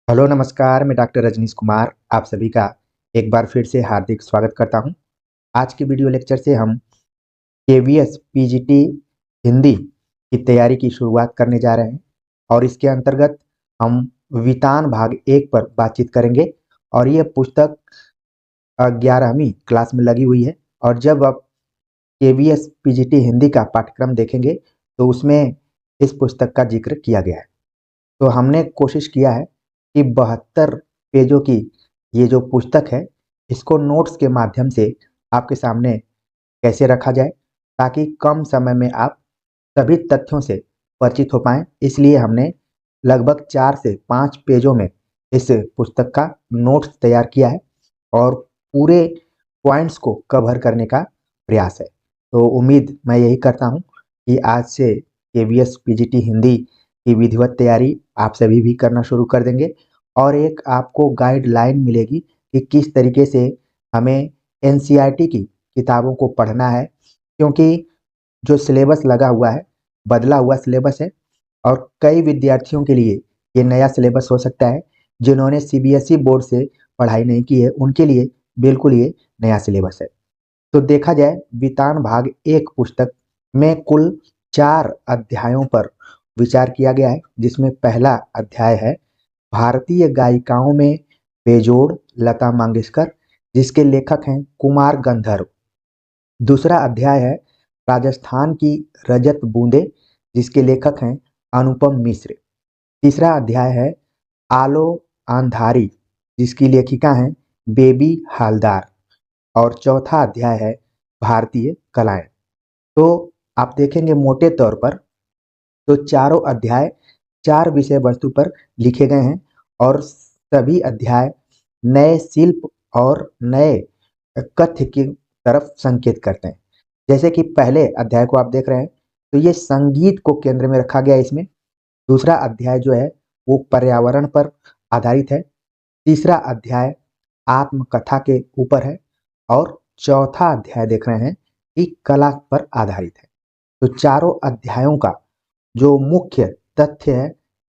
Hello नमस्कार, मैं doctor Rajneesh Kumar आप सभी का एक बार फिर से हार्दिक स्वागत करता हूं। आज के वीडियो लेक्चर से हम केवीएस पीजीटी हिंदी की तैयारी की शुरुआत करने जा रहे हैं और इसके अंतर्गत हम वितान भाग 1 पर बातचीत करेंगे। और ये पुस्तक 11वीं क्लास में लगी हुई है। और जब आप केवीएस पीजीटी हिंदी का पाठ्यक्रम देखेंगे तो उसमें इस पुस्तक का जिक्र किया गया है। तो हमने कोशिश किया है कि 72 पेजों की ये जो पुस्तक है इसको नोट्स के माध्यम से आपके सामने कैसे रखा जाए ताकि कम समय में आप सभी तथ्यों से परिचित हो पाएं। इसलिए हमने लगभग 4 से 5 पेजों में इस पुस्तक का नोट्स तैयार किया है और पूरे पॉइंट्स को कवर करने का प्रयास है। तो उम्मीद मैं यही करता हूं कि आज से केवीएस पीजीटी हिंदी की विधिवत तैयारी आप सभी भी करना शुरू कर देंगे और एक आपको गाइडलाइन मिलेगी कि किस तरीके से हमें एनसीईआरटी की किताबों को पढ़ना है, क्योंकि जो सिलेबस लगा हुआ है बदला हुआ सिलेबस है और कई विद्यार्थियों के लिए ये नया सिलेबस हो सकता है। जिन्होंने सीबीएसई बोर्ड से पढ़ाई नहीं की है उनके लिए बिल्कुल ये नया सिलेबस है। तो देखा जाए वितान भाग 1 पुस्तक में कुल 4 अध्यायों पर विचार किया गया है, जिसमें पहला अध्याय है भारतीय गायिकाओं में बेजोड़ लता मंगेशकर, जिसके लेखक हैं कुमार गंधर्व। दूसरा अध्याय है राजस्थान की रजत बूंदे, जिसके लेखक हैं अनुपम मिश्र। तीसरा अध्याय है आलो आंधारी, जिसकी लेखिका हैं बेबी हालदार। और चौथा अध्याय है भारतीय कलाएं। तो आप देखेंगे मोटे तौर पर तो चारों अध्याय 4 विषय वस्तु पर लिखे गए हैं और सभी अध्याय नए शिल्प और नए कथ्य की तरफ संकेत करते हैं। जैसे कि पहले अध्याय को आप देख रहे हैं तो ये संगीत को केंद्र में रखा गया है इसमें। दूसरा अध्याय जो है वो पर्यावरण पर आधारित है। तीसरा अध्याय आत्मकथा के ऊपर है और चौथा अध्याय देख रहे हैं कि कला पर आधारित है। तो चारों अध्यायों का जो मुख्य तथ्य है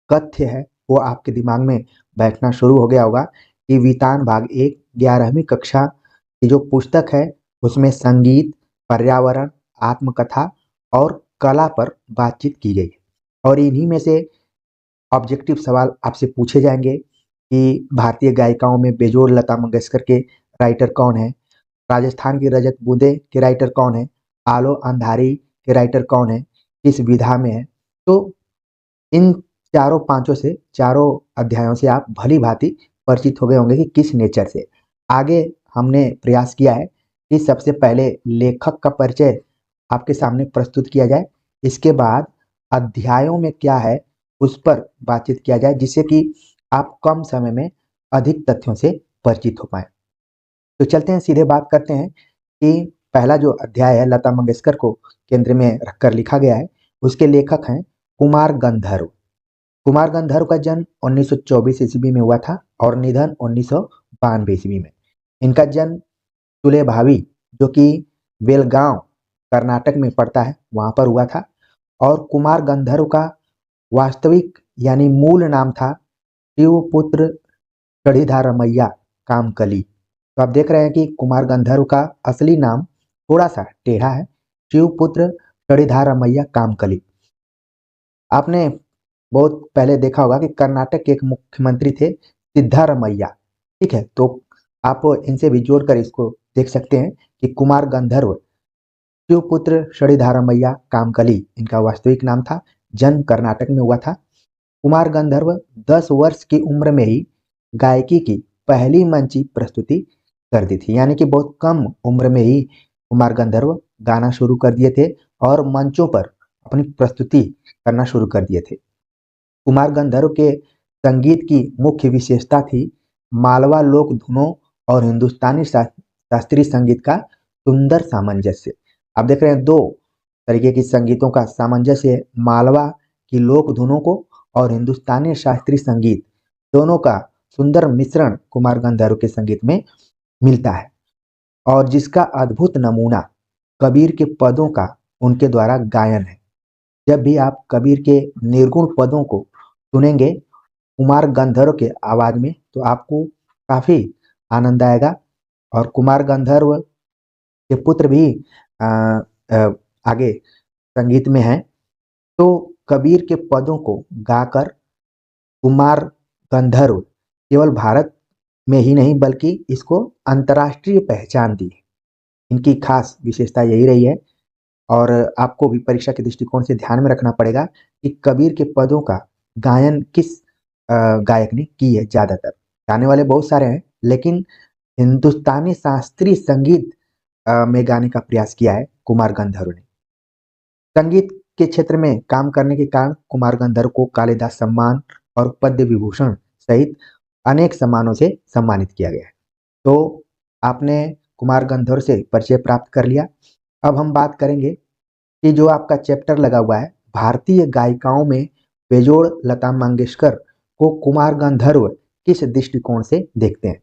कथ्य है वो आपके दिमाग में बैठना शुरू हो गया होगा कि वितान भाग 1 11वीं कक्षा की जो पुस्तक है उसमें संगीत, पर्यावरण, आत्मकथा और कला पर बातचीत की गई है। और इन्हीं में से ऑब्जेक्टिव सवाल आपसे पूछे जाएंगे कि भारतीय गायिकाओं में बेजोड़ लता मंगेशकर के राइटर कौन है, राजस्थान की रजत बूंदे के राइटर कौन है, आलो अंधारी के राइटर कौन है, किस विधा में है। तो इन चारों पांचों से चारों अध्यायों से आप भली भांति परिचित हो गए होंगे कि किस नेचर से। आगे हमने प्रयास किया है कि सबसे पहले लेखक का परिचय आपके सामने प्रस्तुत किया जाए, इसके बाद अध्यायों में क्या है उस पर बातचीत किया जाए, जिससे कि आप कम समय में अधिक तथ्यों से परिचित हो पाए। तो चलते हैं सीधे बात करते हैं कि पहला जो अध्याय है लता मंगेशकर को केंद्र में रखकर लिखा गया है। उसके लेखक हैं कुमार गंधर्व। कुमार गंधर्व का जन्म 1924 ईस्वी में हुआ था और निधन 1992 ईस्वी में। इनका जन्म सुलेभावी जो कि बेलगांव कर्नाटक में पड़ता है वहां पर हुआ था। और कुमार गंधर्व का वास्तविक यानी मूल नाम था शिवपुत्र कढ़ीधारमैया कामकली। तो आप देख रहे हैं कि कुमार गंधर्व का असली नाम थोड़ा सा टेढ़ा है, शिवपुत्र कढ़ीधारमैया कामकली। आपने बहुत पहले देखा होगा कि कर्नाटक के एक मुख्यमंत्री थे सिद्धारमैया। ठीक है, तो आप इनसे भी जोड़कर इसको देख सकते हैं कि कुमार गंधर्व शिवपुत्र शणिधारमैया कामकली इनका वास्तविक नाम था। जन्म कर्नाटक में हुआ था। कुमार गंधर्व 10 वर्ष की उम्र में ही गायकी की पहली मंची प्रस्तुति कर दी थी, यानी कि बहुत कम उम्र में ही कुमार गंधर्व गाना शुरू कर दिए थे और मंचों पर अपनी प्रस्तुति करना शुरू कर दिए थे। कुमार गंधर्व के संगीत की मुख्य विशेषता थी मालवा लोक धुनों और हिंदुस्तानी शास्त्रीय संगीत का सुंदर सामंजस्य। आप देख रहे हैं दो तरीके की संगीतों का सामंजस्य, मालवा की लोक धुनों को और हिंदुस्तानी शास्त्रीय संगीत दोनों का सुंदर मिश्रण कुमार गंधर्व के संगीत में मिलता है। और जिसका अद्भुत नमूना कबीर के पदों का उनके द्वारा गायन है। जब भी आप कबीर के निर्गुण पदों को सुनेंगे कुमार गंधर्व के आवाज में, तो आपको काफी आनंद आएगा। और कुमार गंधर्व के पुत्र भी आ, आ, आगे संगीत में हैं। तो कबीर के पदों को गाकर कुमार गंधर्व केवल भारत में ही नहीं बल्कि इसको अंतर्राष्ट्रीय पहचान दी। इनकी खास विशेषता यही रही है। और आपको भी परीक्षा के दृष्टिकोण से ध्यान में रखना पड़ेगा कि कबीर के पदों का गायन किस गायक ने की है। ज्यादातर गाने वाले बहुत सारे हैं, लेकिन हिंदुस्तानी शास्त्रीय संगीत में गाने का प्रयास किया है कुमार गंधर्व ने। संगीत के क्षेत्र में काम करने के कारण कुमार गंधर्व को कालिदास सम्मान और पद्म विभूषण सहित अनेक सम्मानों से सम्मानित किया गया है। तो आपने कुमार गंधर्व से परिचय प्राप्त कर लिया। अब हम बात करेंगे कि जो आपका चैप्टर लगा हुआ है भारतीय गायिकाओं में बेजोड़ लता मंगेशकर को कुमार गंधर्व किस दृष्टिकोण से देखते हैं।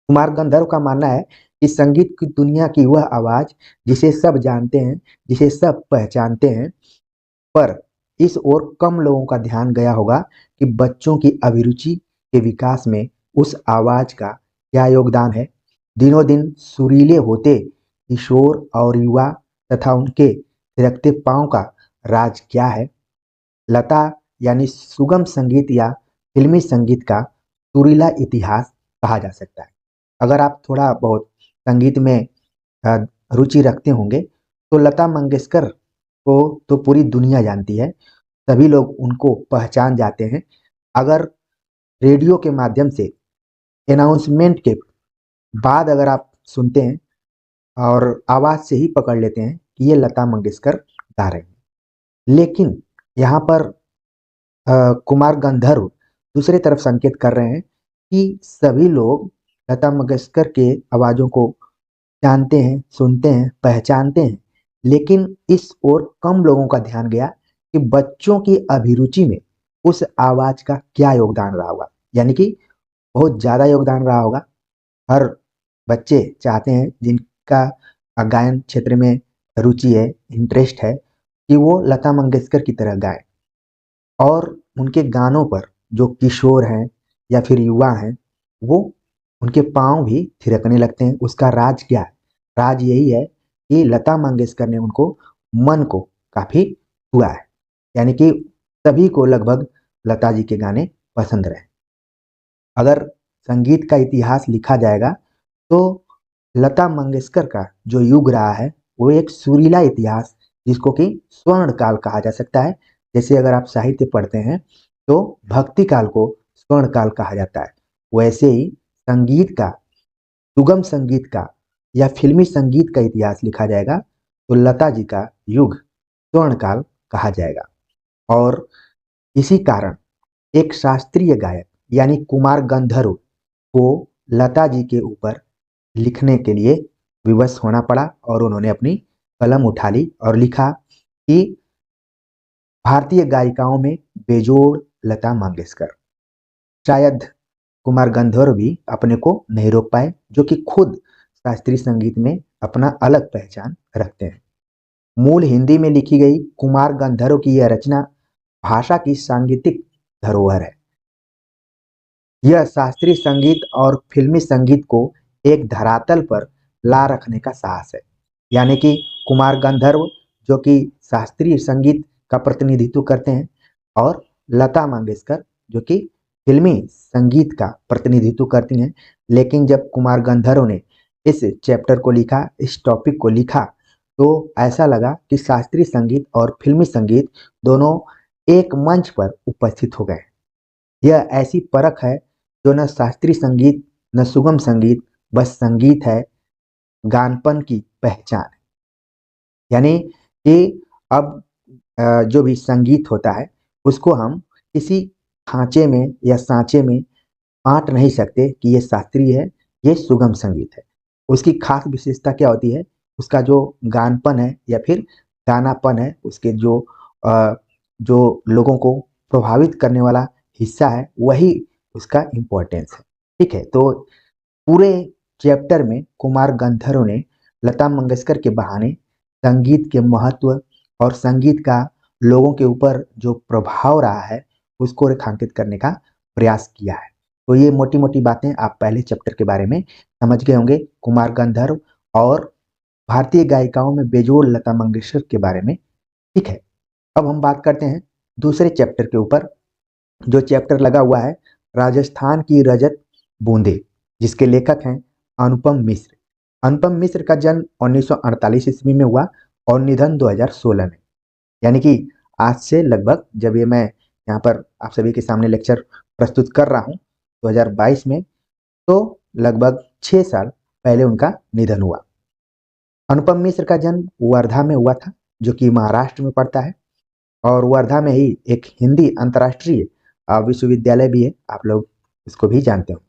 कुमार गंधर्व का मानना है कि संगीत की दुनिया की वह आवाज जिसे सब जानते हैं, जिसे सब पहचानते हैं, पर इस ओर कम लोगों का ध्यान गया होगा कि बच्चों की अभिरुचि के विकास में उस आवाज का क्या योगदान है। दिनों दिन सुरीले होते किशोर और युवा तथा उनके थिरकते पांव का राज क्या है। लता यानी सुगम संगीत या फिल्मी संगीत का सुरीला इतिहास कहा जा सकता है। अगर आप थोड़ा बहुत संगीत में अ, रुचि रखते होंगे तो लता मंगेशकर को तो पूरी दुनिया जानती है। सभी लोग उनको पहचान जाते हैं। अगर रेडियो के माध्यम से अनाउंसमेंट के बाद अगर आप सुनते हैं और आवाज से ही पकड़ लेते हैं कि ये लता मंगेशकर गा रहे हैं। लेकिन यहाँ पर कुमार गंधर्व दूसरी तरफ संकेत कर रहे हैं कि सभी लोग लता मंगेशकर के आवाजों को जानते हैं, सुनते हैं, पहचानते हैं, लेकिन इस ओर कम लोगों का ध्यान गया कि बच्चों की अभिरुचि में उस आवाज का क्या योगदान रहा होगा। यानी कि बहुत ज्यादा योगदान रहा होगा। हर बच्चे चाहते हैं जिनका गायन क्षेत्र में रुचि है, इंटरेस्ट है, कि वो लता मंगेशकर की तरह गाएं। और उनके गानों पर जो किशोर हैं या फिर युवा हैं, वो उनके पाँव भी थिरकने लगते हैं। उसका राज क्या है? राज यही है कि लता मंगेशकर ने उनको मन को काफी छुआ है। यानी कि सभी को लगभग लता जी के गाने पसंद रहे। अगर संगीत का इतिहास लिखा जाएगा तो लता मंगेशकर का जो युग रहा है वो एक सुरीला इतिहास, जिसको कि स्वर्ण काल कहा जा सकता है। जैसे अगर आप साहित्य पढ़ते हैं तो भक्ति काल को स्वर्ण काल कहा जाता है, वैसे ही संगीत का, सुगम संगीत का या फिल्मी संगीत का इतिहास लिखा जाएगा तो लता जी का युग स्वर्ण काल कहा जाएगा। और इसी कारण एक शास्त्रीय गायक यानी कुमार गंधर्व को लता जी के ऊपर लिखने के लिए विवश होना पड़ा और उन्होंने अपनी कलम उठा ली और लिखा कि भारतीय गायिकाओं में बेजोड़ लता मंगेशकर। शायद कुमार गंधर्व भी अपने को नहीं रोक पाए, जो कि खुद शास्त्रीय संगीत में अपना अलग पहचान रखते हैं। मूल हिंदी में लिखी गई कुमार गंधर्व की यह रचना भाषा की सांगीतिक धरोहर है। यह शास्त्रीय संगीत और फिल्मी संगीत को एक धरातल पर ला रखने का साहस है। यानी कि कुमार गंधर्व जो कि शास्त्रीय संगीत का प्रतिनिधित्व करते हैं और लता मंगेशकर जो कि फिल्मी संगीत का प्रतिनिधित्व करती हैं। लेकिन जब कुमार गंधर्व ने इस चैप्टर को लिखा, इस टॉपिक को लिखा, तो ऐसा लगा कि शास्त्रीय संगीत और फिल्मी संगीत दोनों एक मंच पर उपस्थित हो गए। यह ऐसी परख है जो न शास्त्रीय संगीत न सुगम संगीत, बस संगीत है, गानपन की पहचान है। यानी कि अब जो भी संगीत होता है उसको हम किसी खांचे में या सांचे में बांट नहीं सकते कि ये शास्त्रीय है, ये सुगम संगीत है। उसकी खास विशेषता क्या होती है? उसका जो गानपन है या फिर गानापन है, उसके जो लोगों को प्रभावित करने वाला हिस्सा है, वही उसका इम्पोर्टेंस है। ठीक है, तो पूरे चैप्टर में कुमार गंधर्व ने लता मंगेशकर के बहाने संगीत के महत्व और संगीत का लोगों के ऊपर जो प्रभाव रहा है उसको रेखांकित करने का प्रयास किया है। तो ये मोटी मोटी बातें आप पहले चैप्टर के बारे में समझ गए होंगे, कुमार गंधर्व और भारतीय गायिकाओं में बेजोड़ लता मंगेशकर के बारे में। ठीक है, अब हम बात करते हैं दूसरे चैप्टर के ऊपर, जो चैप्टर लगा हुआ है राजस्थान की रजत बूंदे, जिसके लेखक हैं अनुपम मिश्र। अनुपम मिश्र का जन्म 1948 ईस्वी में हुआ और निधन 2016 में, यानी कि आज से लगभग, जब ये मैं यहाँ पर आप सभी के सामने लेक्चर प्रस्तुत कर रहा हूँ 2022 में, तो लगभग 6 साल पहले उनका निधन हुआ। अनुपम मिश्र का जन्म वर्धा में हुआ था, जो कि महाराष्ट्र में पड़ता है, और वर्धा में ही एक हिंदी अंतर्राष्ट्रीय विश्वविद्यालय भी है, आप लोग इसको भी जानते हो।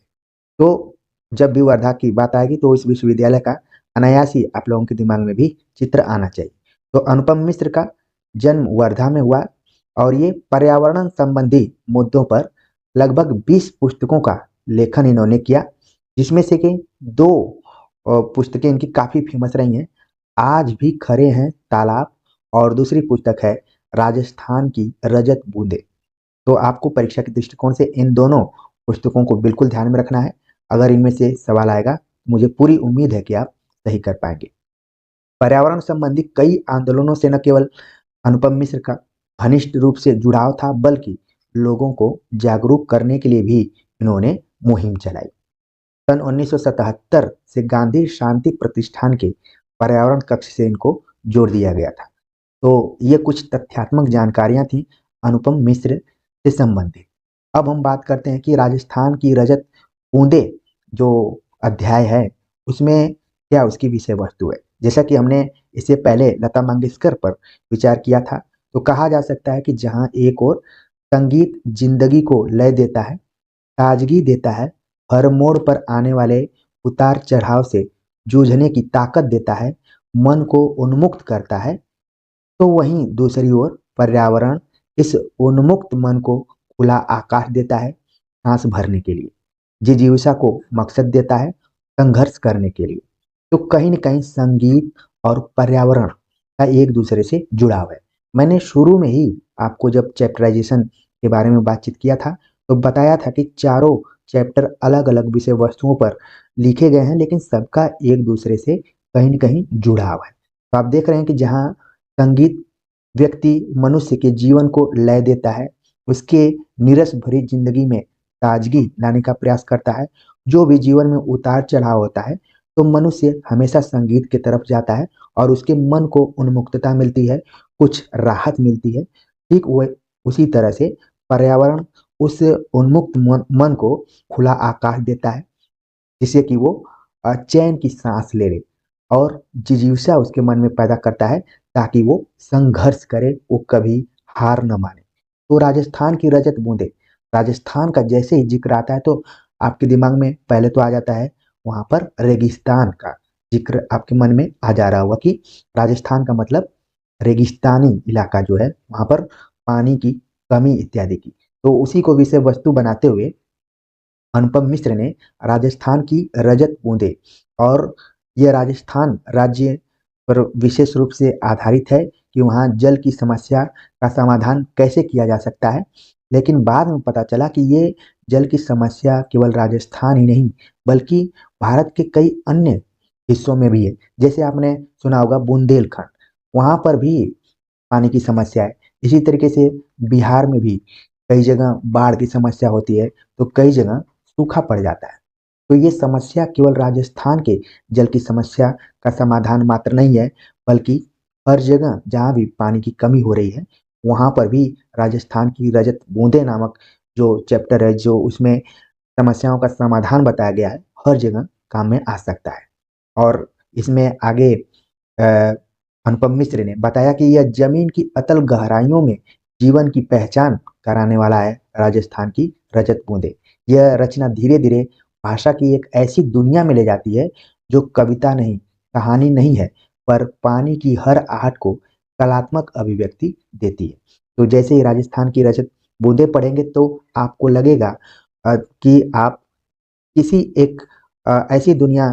तो जब भी वर्धा की बात आएगी तो इस विश्वविद्यालय का अनायास ही आप लोगों के दिमाग में भी चित्र आना चाहिए। तो अनुपम मिश्र का जन्म वर्धा में हुआ और ये पर्यावरण संबंधी मुद्दों पर लगभग 20 पुस्तकों का लेखन इन्होंने किया, जिसमें से कि 2 पुस्तकें इनकी काफी फेमस रही हैं, आज भी खड़े हैं तालाब, और दूसरी पुस्तक है राजस्थान की रजत बूंदे। तो आपको परीक्षा के दृष्टिकोण से इन दोनों पुस्तकों को बिल्कुल ध्यान में रखना है। अगर इनमें से सवाल आएगा, मुझे पूरी उम्मीद है कि आप सही कर पाएंगे। पर्यावरण संबंधी कई आंदोलनों से न केवल अनुपम मिश्र का घनिष्ठ रूप से जुड़ाव था, बल्कि लोगों को जागरूक करने के लिए भी इन्होंने मुहिम चलाई। सन 1977 से गांधी शांति प्रतिष्ठान के पर्यावरण कक्ष से इनको जोड़ दिया गया था। तो ये कुछ तथ्यात्मक जानकारियां थी अनुपम मिश्र से संबंधित। अब हम बात करते हैं कि राजस्थान की रजत बूंदे जो अध्याय है, उसमें क्या उसकी विषय वस्तु है। जैसा कि हमने इससे पहले लता मंगेशकर पर विचार किया था, तो कहा जा सकता है कि जहां एक और संगीत जिंदगी को लय देता है, ताजगी देता है, हर मोड़ पर आने वाले उतार चढ़ाव से जूझने की ताकत देता है, मन को उन्मुक्त करता है, तो वहीं दूसरी ओर पर्यावरण इस उन्मुक्त मन को खुला आकाश देता है सांस भरने के लिए, जिजीविका को मकसद देता है संघर्ष करने के लिए। तो कहीं न कहीं संगीत और पर्यावरण का एक दूसरे से जुड़ाव है। मैंने शुरू में ही आपको जब चैप्टराइजेशन के बारे में बातचीत किया था, तो बताया था कि चारों चैप्टर अलग अलग विषय वस्तुओं पर लिखे गए हैं, लेकिन सबका एक दूसरे से कहीं न कहीं जुड़ाव है। तो आप देख रहे हैं कि जहाँ संगीत व्यक्ति मनुष्य के जीवन को लय देता है, उसके नीरस भरी जिंदगी में ताजगी लाने का प्रयास करता है। जो भी जीवन में उतार चढ़ाव होता है, तो मनुष्य हमेशा संगीत की तरफ जाता है और उसके मन को उन्मुक्तता मिलती है, कुछ राहत मिलती है। ठीक वह उसी तरह से पर्यावरण उस उन्मुक्त मन को खुला आकाश देता है, जिससे कि वो चैन की सांस ले ले, और जिजीविषा उसके मन में पैदा करता है, ताकि वो संघर्ष करे, वो कभी हार न माने। तो राजस्थान की रजत बूंदे, राजस्थान का जैसे ही जिक्र आता है तो आपके दिमाग में पहले तो आ जाता है वहां पर रेगिस्तान का जिक्र, आपके मन में आ जा रहा होगा कि राजस्थान का मतलब रेगिस्तानी इलाका जो है, वहां पर पानी की कमी इत्यादि की। तो उसी को विषय वस्तु बनाते हुए अनुपम मिश्र ने राजस्थान की रजत बूंदे, और यह राजस्थान राज्य पर विशेष रूप से आधारित है कि वहाँ जल की समस्या का समाधान कैसे किया जा सकता है। लेकिन बाद में पता चला कि ये जल की समस्या केवल राजस्थान ही नहीं, बल्कि भारत के कई अन्य हिस्सों में भी है। जैसे आपने सुना होगा बुंदेलखंड, वहाँ पर भी पानी की समस्या है। इसी तरीके से बिहार में भी कई जगह बाढ़ की समस्या होती है, तो कई जगह सूखा पड़ जाता है। तो ये समस्या केवल राजस्थान के जल की समस्या का समाधान मात्र नहीं है, बल्कि हर जगह जहाँ भी पानी की कमी हो रही है, वहाँ पर भी राजस्थान की रजत बूंदे नामक जो चैप्टर है, जो उसमें समस्याओं का समाधान बताया गया है, हर जगह काम में आ सकता है। और इसमें आगे अनुपम मिश्र ने बताया कि यह जमीन की अतल गहराइयों में जीवन की पहचान कराने वाला है राजस्थान की रजत बूंदे। यह रचना धीरे धीरे भाषा की एक ऐसी दुनिया में ले जाती है जो कविता नहीं, कहानी नहीं है, पर पानी की हर आहट को कलात्मक अभिव्यक्ति देती है। तो जैसे ही राजस्थान की रजत बूंदे पढ़ेंगे, तो आपको लगेगा कि आप किसी एक ऐसी दुनिया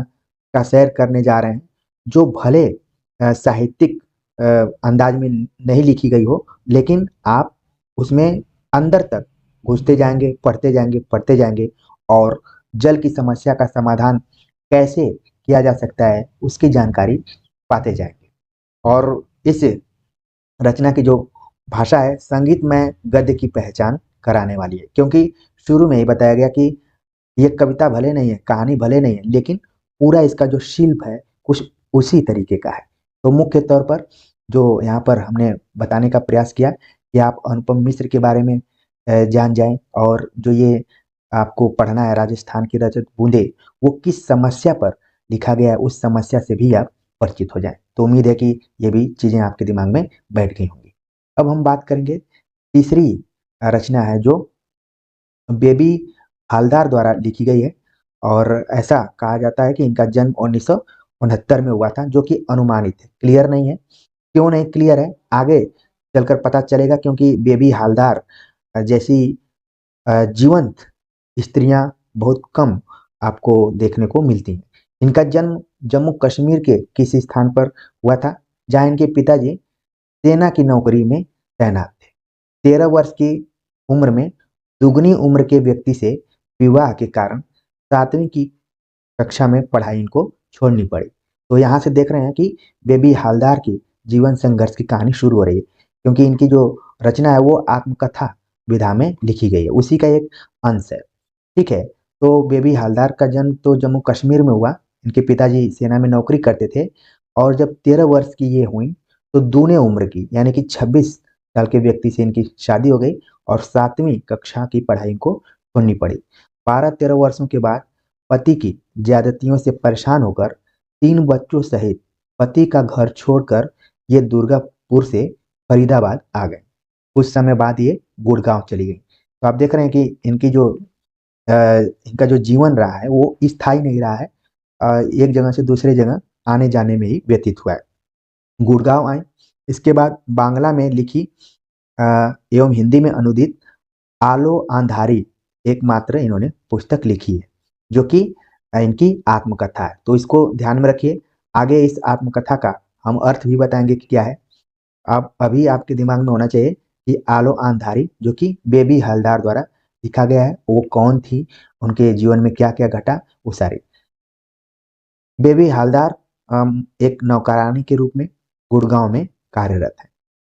का सैर करने जा रहे हैं, जो भले साहित्यिक अंदाज में नहीं लिखी गई हो, लेकिन आप उसमें अंदर तक घुसते जाएंगे, पढ़ते जाएंगे, पढ़ते जाएंगे और जल की समस्या का समाधान कैसे किया जा सकता है उसकी जानकारी पाते जाएंगे। और इस रचना की जो भाषा है संगीतमय गद्य की पहचान कराने वाली है, क्योंकि शुरू में ही बताया गया कि ये कविता भले नहीं है, कहानी भले नहीं है, लेकिन पूरा इसका जो शिल्प है कुछ उसी तरीके का है। तो मुख्य तौर पर जो यहाँ पर हमने बताने का प्रयास किया कि आप अनुपम मिश्र के बारे में जान जाएं, और जो ये आपको पढ़ना है राजस्थान की रजत बूंदे, वो किस समस्या पर लिखा गया है उस समस्या से भी आप परिचित हो जाएं। तो उम्मीद है कि ये भी चीजें आपके दिमाग में बैठ गई होंगी। अब हम बात करेंगे तीसरी रचना है जो बेबी हालदार द्वारा लिखी गई है, और ऐसा कहा जाता है कि इनका जन्म 1969 में हुआ था, जो कि अनुमानित है, क्लियर नहीं है। क्यों नहीं क्लियर है आगे चलकर पता चलेगा, क्योंकि बेबी हालदार जैसी जीवंत स्त्रियां बहुत कम आपको देखने को मिलती हैं। इनका जन्म जम्मू कश्मीर के किसी स्थान पर हुआ था, जहाँ इनके पिताजी सेना की नौकरी में तैनात थे। 13 वर्ष की उम्र में दुगनी उम्र के व्यक्ति से विवाह के कारण 7वीं की कक्षा में पढ़ाई इनको छोड़नी पड़ी। तो यहाँ से देख रहे हैं कि बेबी हालदार की जीवन संघर्ष की कहानी शुरू हो रही है, क्योंकि इनकी जो रचना है वो आत्मकथा विधा में लिखी गई है, उसी का एक अंश है। ठीक है। तो बेबी हालदार का जन्म तो जम्मू कश्मीर में हुआ। इनके पिताजी सेना में नौकरी करते थे, और जब 13 वर्ष की ये हुई तो दूने उम्र की यानी कि 26 साल के व्यक्ति से इनकी शादी हो गई, और 7वीं कक्षा की पढ़ाई इनको छोड़नी पड़ी। 12-13 वर्षों के बाद पति की ज्यादतियों से परेशान होकर 3 बच्चों सहित पति का घर छोड़कर ये दुर्गापुर से फरीदाबाद आ गए। कुछ समय बाद ये गुड़गांव चली गई। तो आप देख रहे हैं कि इनका जो जीवन रहा है वो स्थायी नहीं रहा है, एक जगह से दूसरे जगह आने जाने में ही व्यतीत हुआ है। गुड़गांव आए, इसके बाद बांग्ला में लिखी अ, एवं हिंदी में अनुदित आलो आंधारी एकमात्र इन्होंने पुस्तक लिखी है, जो कि इनकी आत्मकथा है। तो इसको ध्यान में रखिए। आगे इस आत्मकथा का हम अर्थ भी बताएंगे कि क्या है। आप अभी आपके दिमाग में होना चाहिए कि आलो आंधारी जो कि बेबी हलदार द्वारा लिखा गया है, वो कौन थी, उनके जीवन में क्या क्या घटा, वो सारी। बेबी हलदार एक नौकरानी के रूप में गुड़गांव में कार्यरत है।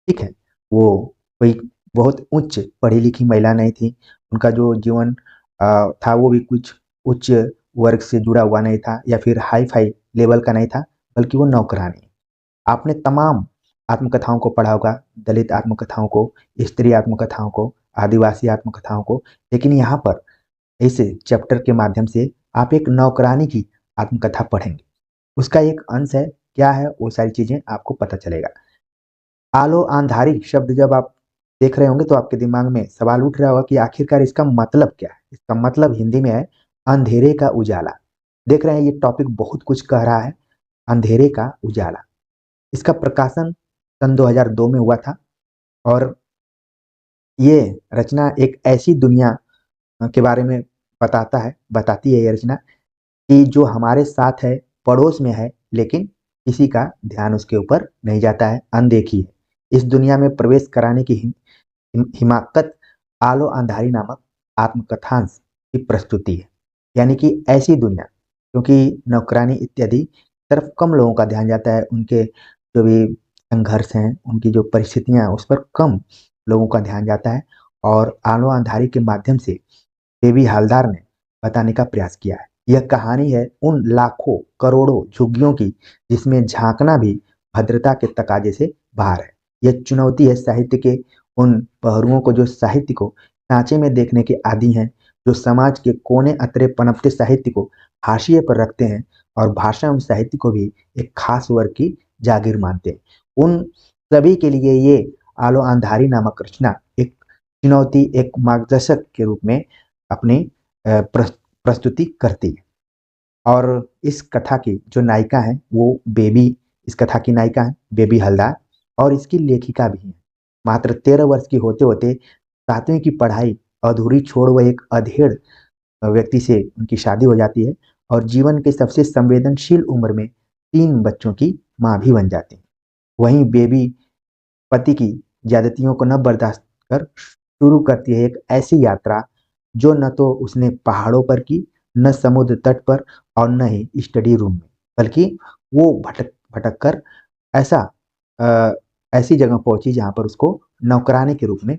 ठीक है। वो कोई बहुत उच्च पढ़ी लिखी महिला नहीं थी। उनका जो जीवन था वो भी कुछ उच्च वर्ग से जुड़ा हुआ नहीं था, या फिर हाई फाई लेवल का नहीं था, बल्कि वो नौकरानी। आपने तमाम आत्मकथाओं को पढ़ा होगा, दलित आत्मकथाओं को, स्त्री आत्मकथाओं को, आदिवासी आत्मकथाओं को, लेकिन यहाँ पर इस चैप्टर के माध्यम से आप एक नौकरानी की आत्मकथा पढ़ेंगे। उसका एक अंश है, क्या है वो सारी चीजें आपको पता चलेगा। आलो आंधारी शब्द जब आप देख रहे होंगे तो आपके दिमाग में सवाल उठ रहा होगा कि आखिरकार इसका मतलब क्या है। इसका मतलब हिंदी में है अंधेरे का उजाला। देख रहे हैं ये टॉपिक बहुत कुछ कह रहा है, अंधेरे का उजाला। इसका प्रकाशन सन 2002 में हुआ था, और ये रचना एक ऐसी दुनिया के बारे में बताती है ये रचना, कि जो हमारे साथ है, पड़ोस में है, लेकिन किसी का ध्यान उसके ऊपर नहीं जाता है, अनदेखी है। इस दुनिया में प्रवेश कराने की हिमाकत आलो अंधारी नामक आत्मकथांश की प्रस्तुति है। यानी कि ऐसी दुनिया, क्योंकि नौकरानी इत्यादि तरफ कम लोगों का ध्यान जाता है, उनके जो भी संघर्ष हैं, उनकी जो परिस्थितियां हैं, उस पर कम लोगों का ध्यान जाता है। और आलो अंधारी के माध्यम से बेबी हालदार ने बताने का प्रयास किया है। यह कहानी है उन लाखों करोड़ों झुग्गियों की, जिसमें झांकना भी भद्रता के तकाजे से बाहर है। यह चुनौती है साहित्य के उन पहलुओं को जो साहित्य को सांचे में देखने के आदी हैं, जो समाज के कोने अतरे पनपते साहित्य को हाशिए पर रखते हैं, और भाषा एवं साहित्य को भी एक खास वर्ग की जागीर मानते हैं। उन सभी के लिए ये आलो अंधारी नामक रचना एक चुनौती, एक मार्गदर्शक के रूप में अपनी प्रस्तुति करती है। और इस कथा की जो नायिका है वो बेबी, इस कथा की नायिका है बेबी हलदार, और इसकी लेखिका भी है। मात्र 13 वर्ष की होते होते 7वीं की पढ़ाई अधूरी छोड़ वह एक अधेड़ व्यक्ति से उनकी शादी हो जाती है, और जीवन के सबसे संवेदनशील उम्र में 3 बच्चों की माँ भी बन जाती है। वहीं बेबी पति की ज्यादतियों को न बर्दाश्त कर शुरू करती है एक ऐसी यात्रा जो न तो उसने पहाड़ों पर की, न समुद्र तट पर, और न ही स्टडी रूम में, बल्कि वो भटक भटक कर ऐसा अ, ऐसी जगह पहुंची जहां पर उसको नौकरानी के रूप में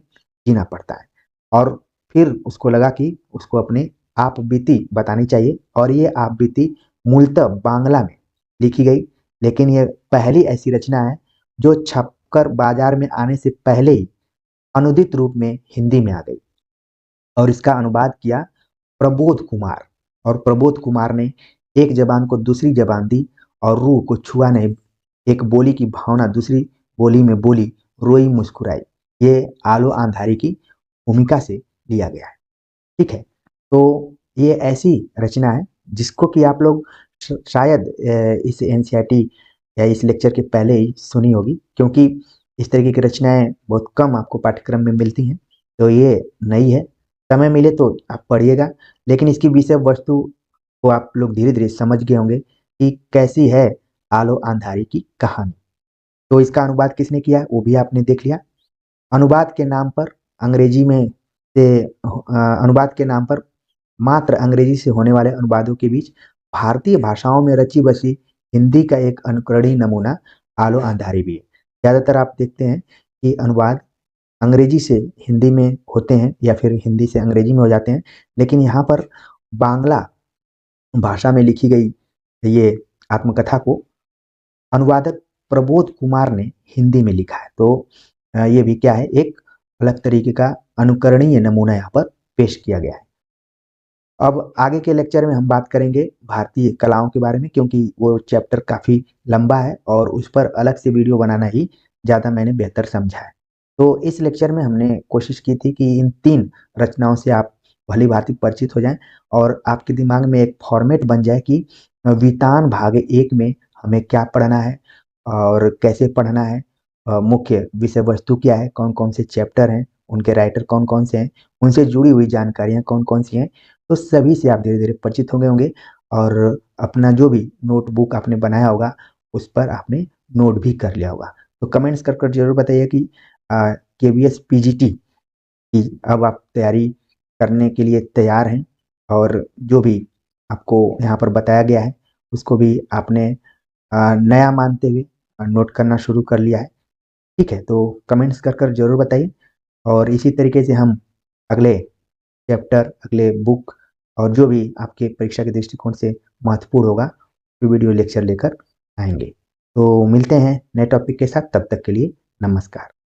जीना पड़ता है। और फिर उसको लगा कि उसको अपने आप बीती बतानी चाहिए, और ये आप बीती मूलतः बांग्ला में लिखी गई, लेकिन ये पहली ऐसी रचना है जो छपकर बाजार में आने से पहले ही अनुदित रूप में हिंदी में आ गई। और इसका अनुवाद किया प्रबोध कुमार, और प्रबोध कुमार ने एक जबान को दूसरी जबान दी, और रूह को छुआ नहीं, एक बोली की भावना दूसरी बोली में बोली, रोई मुस्कुराई, ये आलो आंधारी की भूमिका से लिया गया है। ठीक है, तो ये ऐसी रचना है जिसको कि आप लोग शायद इस एनसीईआरटी या इस लेक्चर के पहले ही सुनी होगी, क्योंकि इस तरीके की रचनाएं बहुत कम आपको पाठ्यक्रम में मिलती हैं। तो ये नई है, समय मिले तो आप पढ़िएगा, लेकिन इसकी विषय वस्तु को आप लोग धीरे धीरे समझ गए होंगे कि कैसी है आलो अंधारी की कहानी। तो इसका अनुवाद किसने किया वो भी आपने देख लिया। अनुवाद के नाम पर अंग्रेजी में से अनुवाद के नाम पर मात्र अंग्रेजी से होने वाले अनुवादों के बीच भारतीय भाषाओं में रची बसी हिंदी का एक अनुकरणीय नमूना आलो अंधारी भी है। ज्यादातर आप देखते हैं कि अनुवाद अंग्रेजी से हिंदी में होते हैं या फिर हिंदी से अंग्रेजी में हो जाते हैं, लेकिन यहाँ पर बांग्ला भाषा में लिखी गई ये आत्मकथा को अनुवादक प्रबोध कुमार ने हिंदी में लिखा है। तो ये भी क्या है, एक अलग तरीके का अनुकरणीय नमूना यहाँ पर पेश किया गया है। अब आगे के लेक्चर में हम बात करेंगे भारतीय कलाओं के बारे में, क्योंकि वो चैप्टर काफी लंबा है और उस पर अलग से वीडियो बनाना ही ज्यादा मैंने बेहतर समझा है। तो इस लेक्चर में हमने कोशिश की थी कि इन 3 रचनाओं से आप भली भांति परिचित हो जाएं, और आपके दिमाग में एक फॉर्मेट बन जाए कि वितान भाग 1 में हमें क्या पढ़ना है और कैसे पढ़ना है, मुख्य विषय वस्तु क्या है, कौन कौन से चैप्टर हैं, उनके राइटर कौन कौन से हैं, उनसे जुड़ी हुई जानकारियां कौन कौन सी हैं। तो सभी से आप धीरे धीरे परिचित हो गए होंगे, और अपना जो भी नोटबुक आपने बनाया होगा उस पर आपने नोट भी कर लिया होगा। तो कमेंट्स कर जरूर बताइए कि केवीएस पीजीटी की अब आप तैयारी करने के लिए तैयार हैं, और जो भी आपको यहाँ पर बताया गया है उसको भी आपने नया मानते हुए नोट करना शुरू कर लिया है। ठीक है, तो कमेंट्स कर जरूर बताइए, और इसी तरीके से हम अगले चैप्टर, अगले बुक, और जो भी आपके परीक्षा के दृष्टिकोण से महत्वपूर्ण होगा तो वीडियो लेक्चर लेकर आएंगे। तो मिलते हैं नए टॉपिक के साथ, तब तक के लिए नमस्कार।